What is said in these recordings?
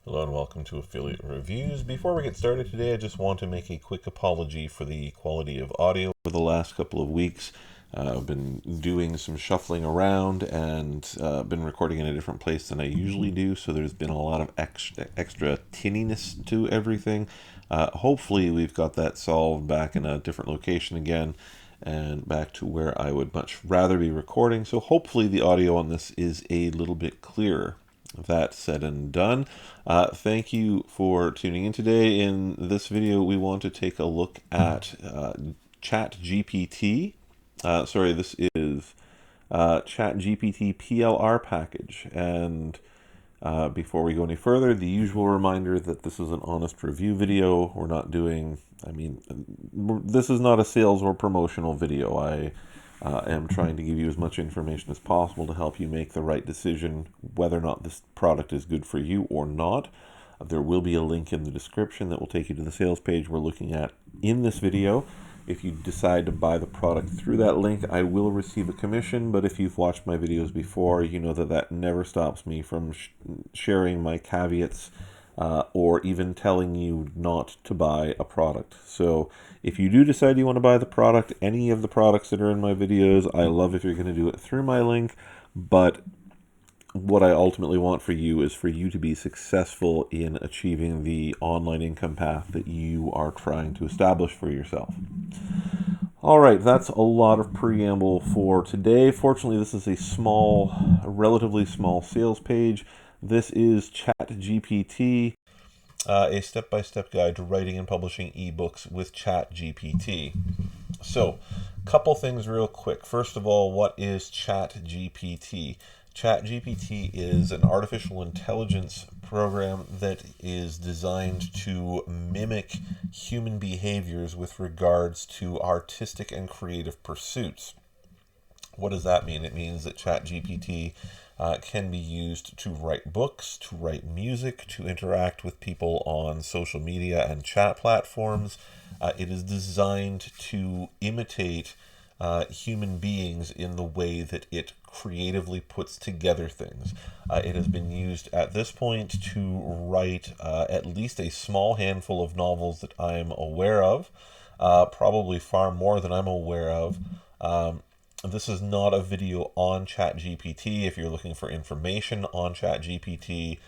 Hello and welcome to Affiliate Reviews. Before we get started today, I just want to make a quick apology for the quality of audio over the last couple of weeks. I've been doing some shuffling around and been recording in a different place than I usually do, so there's been a lot of extra tinniness to everything. Hopefully we've got that solved back in a different location again and back to where I would much rather be recording, so hopefully the audio on this is a little bit clearer. That said and done, thank you for tuning in today. In this video, we want to take a look at ChatGPT. This is ChatGPT PLR Package. And before we go any further, the usual reminder that this is an honest review video. We're not doing, this is not a sales or promotional video. I am trying to give you as much information as possible to help you make the right decision whether or not this product is good for you or not. There will be a link in the description that will take you to the sales page we're looking at in this video. If you decide to buy the product through that link, I will receive a commission, but if you've watched my videos before, you know that that never stops me from sharing my caveats or even telling you not to buy a product. So if you do decide you want to buy the product, any of the products that are in my videos, I love if you're going to do it through my link, but what I ultimately want for you is for you to be successful in achieving the online income path that you are trying to establish for yourself. All right, that's a lot of preamble for today. Fortunately, this is a relatively small sales page. This is ChatGPT, a step-by-step guide to writing and publishing ebooks with ChatGPT. So, couple things real quick. First of all, what is ChatGPT? ChatGPT is an artificial intelligence program that is designed to mimic human behaviors with regards to artistic and creative pursuits. What does that mean? It means that ChatGPT can be used to write books, to write music, to interact with people on social media and chat platforms. It is designed to imitate human beings in the way that it creatively puts together things. It has been used at this point to write at least a small handful of novels that I am aware of, probably far more than I'm aware of. This is not a video on ChatGPT. If you're looking for information on ChatGPT,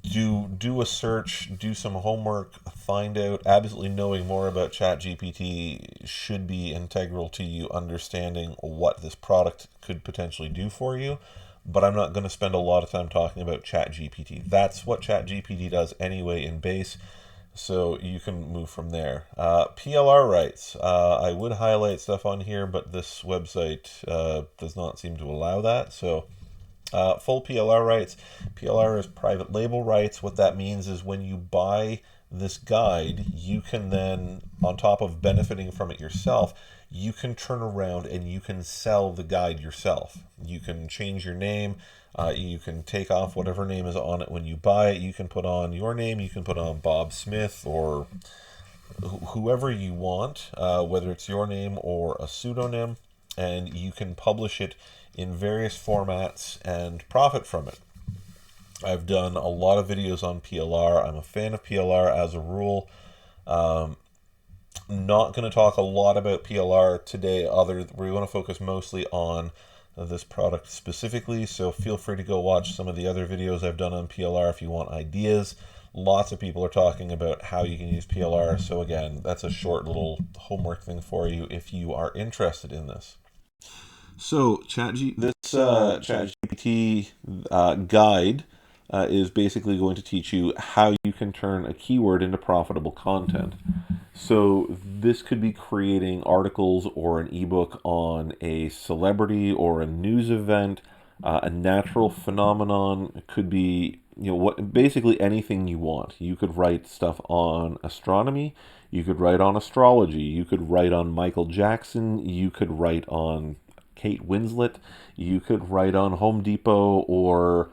do a search, do some homework, find out. Absolutely knowing more about ChatGPT should be integral to you understanding what this product could potentially do for you. But I'm not going to spend a lot of time talking about ChatGPT. That's what ChatGPT does anyway in base, so you can move from there. PLR rights. I would highlight stuff on here, but this website does not seem to allow that. So full PLR rights. PLR is private label rights. What that means is when you buy this guide, you can then, on top of benefiting from it yourself, you can turn around and you can sell the guide yourself. You can change your name. You can take off whatever name is on it when you buy it. You can put on your name. You can put on Bob Smith or whoever you want, whether it's your name or a pseudonym, and you can publish it in various formats and profit from it. I've done a lot of videos on PLR. I'm a fan of PLR as a rule. Not going to talk a lot about PLR today. We want to focus mostly on this product specifically, so feel free to go watch some of the other videos I've done on PLR if you want ideas. Lots of people are talking about how you can use PLR, so again, that's a short little homework thing for you if you are interested in this. So ChatGPT guide is basically going to teach you how you can turn a keyword into profitable content. So this could be creating articles or an ebook on a celebrity or a news event, a natural phenomenon. It could be, basically anything you want. You could write stuff on astronomy. You could write on astrology. You could write on Michael Jackson. You could write on Kate Winslet. You could write on Home Depot or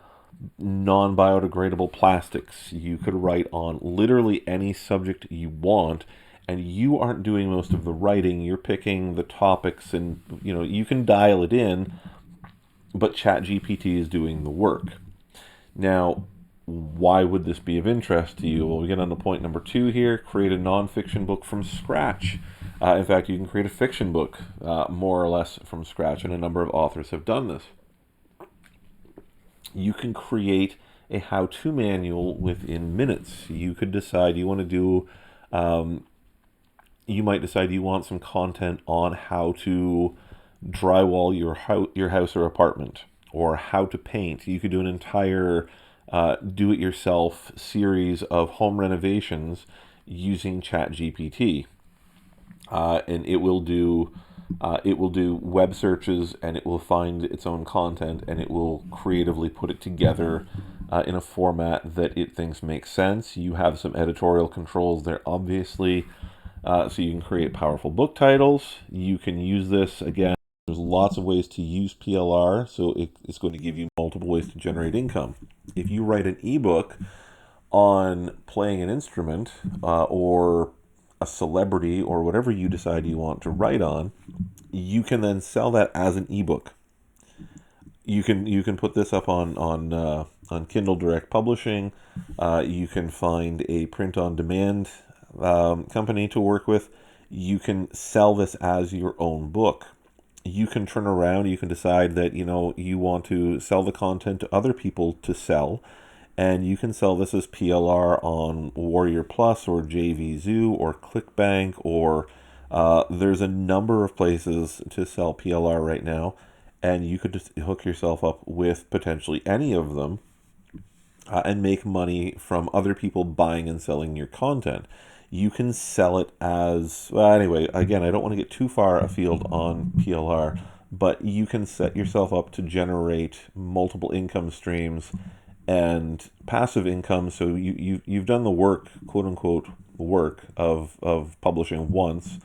non-biodegradable plastics. You could write on literally any subject you want, and you aren't doing most of the writing. You're picking the topics, and you can dial it in, but ChatGPT is doing the work. Now, Why would this be of interest to you? Well, we get on to point number 2 here. Create a nonfiction book from scratch. In fact, you can create a fiction book more or less from scratch, and a number of authors have done this. You can create a how-to manual within minutes. You could decide you want to do, you might decide you want some content on how to drywall your house or apartment, or how to paint. You could do an entire do-it-yourself series of home renovations using ChatGPT, and it will do web searches, and it will find its own content, and it will creatively put it together in a format that it thinks makes sense. You have some editorial controls there, obviously, so you can create powerful book titles. You can use this, again, there's lots of ways to use PLR, so it's going to give you multiple ways to generate income. If you write an ebook on playing an instrument or a celebrity or whatever you decide you want to write on, you can then sell that as an ebook. You can put this up on Kindle Direct Publishing. You can find a print-on-demand company to work with. You can sell this as your own book. You can turn around, you can decide that you want to sell the content to other people to sell, and you can sell this as PLR on Warrior Plus or JVZoo or ClickBank, or there's a number of places to sell PLR right now, and you could just hook yourself up with potentially any of them and make money from other people buying and selling your content. You can sell it as, well, anyway, again, I don't want to get too far afield on PLR, but you can set yourself up to generate multiple income streams and passive income. So you've done the work, quote unquote, work of publishing once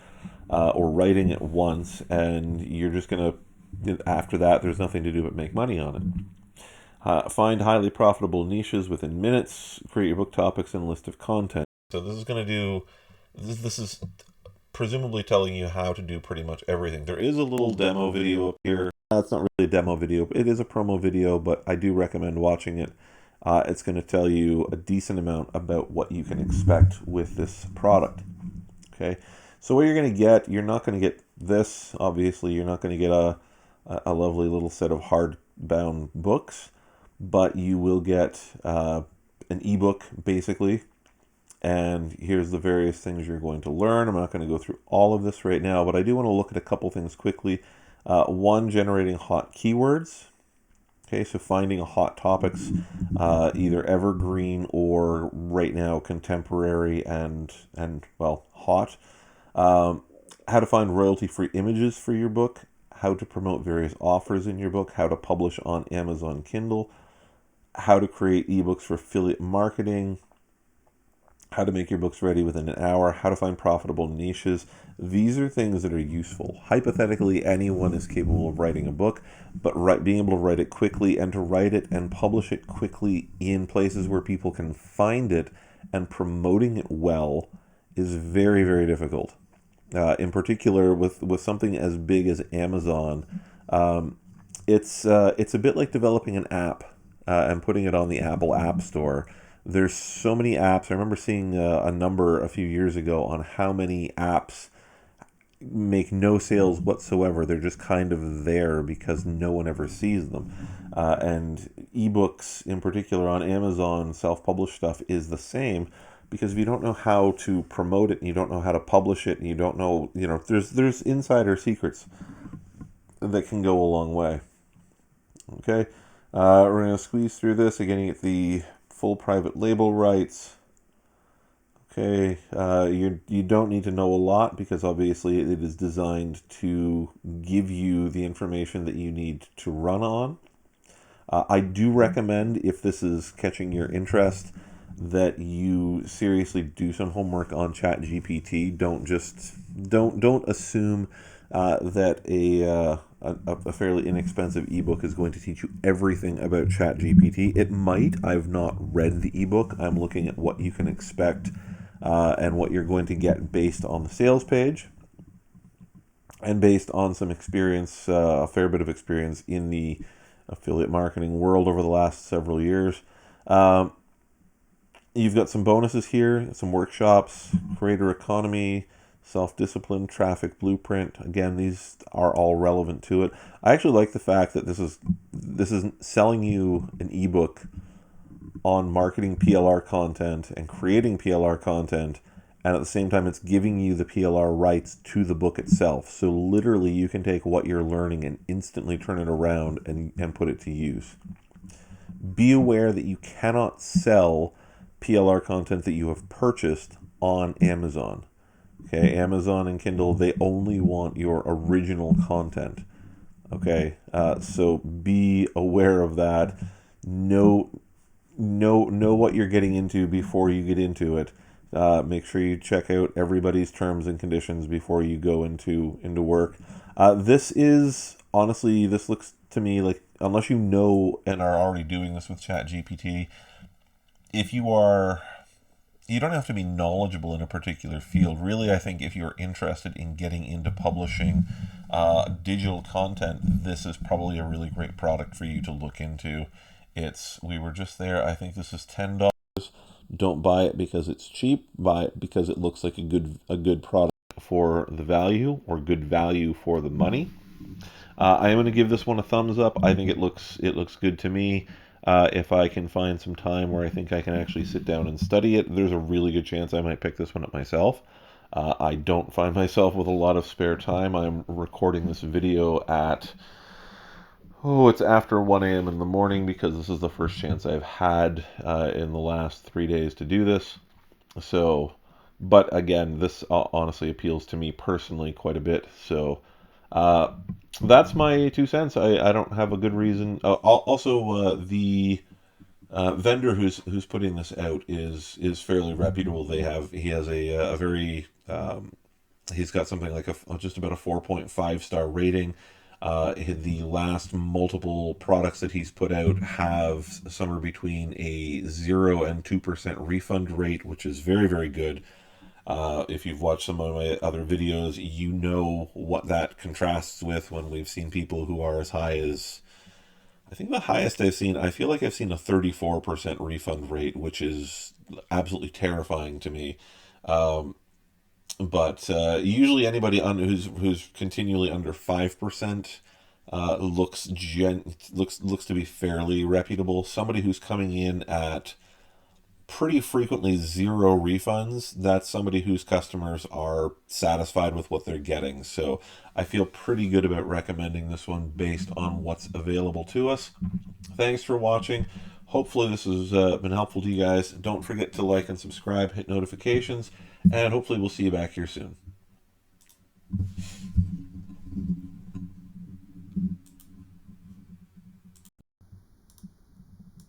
or writing it once, and you're just going to, after that, there's nothing to do but make money on it. Find highly profitable niches within minutes, create your book topics and list of content. So this is going to do, this is presumably telling you how to do pretty much everything. There is a little demo video up here. It's not really a demo video. It is a promo video, but I do recommend watching it. It's going to tell you a decent amount about what you can expect with this product. Okay, so what you're going to get, you're not going to get this, obviously. You're not going to get a lovely little set of hardbound books, but you will get an ebook, basically. And here's the various things you're going to learn. I'm not going to go through all of this right now, but I do want to look at a couple things quickly. One, generating hot keywords. Okay, so finding hot topics, either evergreen or right now contemporary and well, hot. How to find royalty-free images for your book. How to promote various offers in your book. How to publish on Amazon Kindle. How to create ebooks for affiliate marketing. How to make your books ready within an hour, how to find profitable niches. These are things that are useful. Hypothetically, anyone is capable of writing a book, but being able to write it quickly and to write it and publish it quickly in places where people can find it and promoting it well is very, very difficult. In particular, with something as big as Amazon, it's a bit like developing an app and putting it on the Apple App Store. There's so many apps. I remember seeing a number a few years ago on how many apps make no sales whatsoever. They're just kind of there because no one ever sees them. And ebooks, in particular on Amazon, self-published stuff is the same, because if you don't know how to promote it and you don't know how to publish it and you don't know, there's insider secrets that can go a long way. Okay, we're going to squeeze through this. Again, you get the full private label rights. Okay, you don't need to know a lot because obviously it is designed to give you the information that you need to run on. I do recommend, if this is catching your interest, that you seriously do some homework on ChatGPT. Don't assume that a fairly inexpensive ebook is going to teach you everything about ChatGPT. It might. I've not read the ebook. I'm looking at what you can expect and what you're going to get based on the sales page and based on some experience, a fair bit of experience in the affiliate marketing world over the last several years. You've got some bonuses here, some workshops, creator economy, self-discipline, traffic blueprint. Again, these are all relevant to it. I actually like the fact that this is selling you an ebook on marketing PLR content and creating PLR content, and at the same time it's giving you the PLR rights to the book itself. So literally you can take what you're learning and instantly turn it around and put it to use. Be aware that you cannot sell PLR content that you have purchased on Amazon. Okay, Amazon and Kindle, they only want your original content. Okay, so be aware of that. Know know what you're getting into before you get into it. Make sure you check out everybody's terms and conditions before you go into work. This is honestly, this looks to me like, unless you know and are already doing this with ChatGPT, if you are, you don't have to be knowledgeable in a particular field. Really, I think if you're interested in getting into publishing digital content, this is probably a really great product for you to look into. We were just there. I think this is $10. Don't buy it because it's cheap. Buy it because it looks like a good product for the value, or good value for the money. I am going to give this one a thumbs up. I think it looks good to me. If I can find some time where I think I can actually sit down and study it, there's a really good chance I might pick this one up myself. I don't find myself with a lot of spare time. I'm recording this video at, it's after 1 a.m. in the morning, because this is the first chance I've had in the last 3 days to do this. So, but again, this honestly appeals to me personally quite a bit. So, uh, that's my 2 cents. I don't have a good reason. Also, the vendor who's putting this out is fairly reputable. He has a very he's got something like just about a 4.5 star rating. The last multiple products that he's put out have somewhere between a 0 and 2% refund rate, which is very, very good. If you've watched some of my other videos, you know what that contrasts with when we've seen people who are as high as, I think the highest I've seen, I feel like I've seen a 34% refund rate, which is absolutely terrifying to me. Um, but usually anybody who's continually under 5% looks to be fairly reputable. Somebody who's coming in at pretty frequently 0 refunds, that's somebody whose customers are satisfied with what they're getting. So I feel pretty good about recommending this one based on what's available to us. Thanks for watching. Hopefully this has been helpful to you guys. Don't forget to like and subscribe, hit notifications, and hopefully we'll see you back here soon.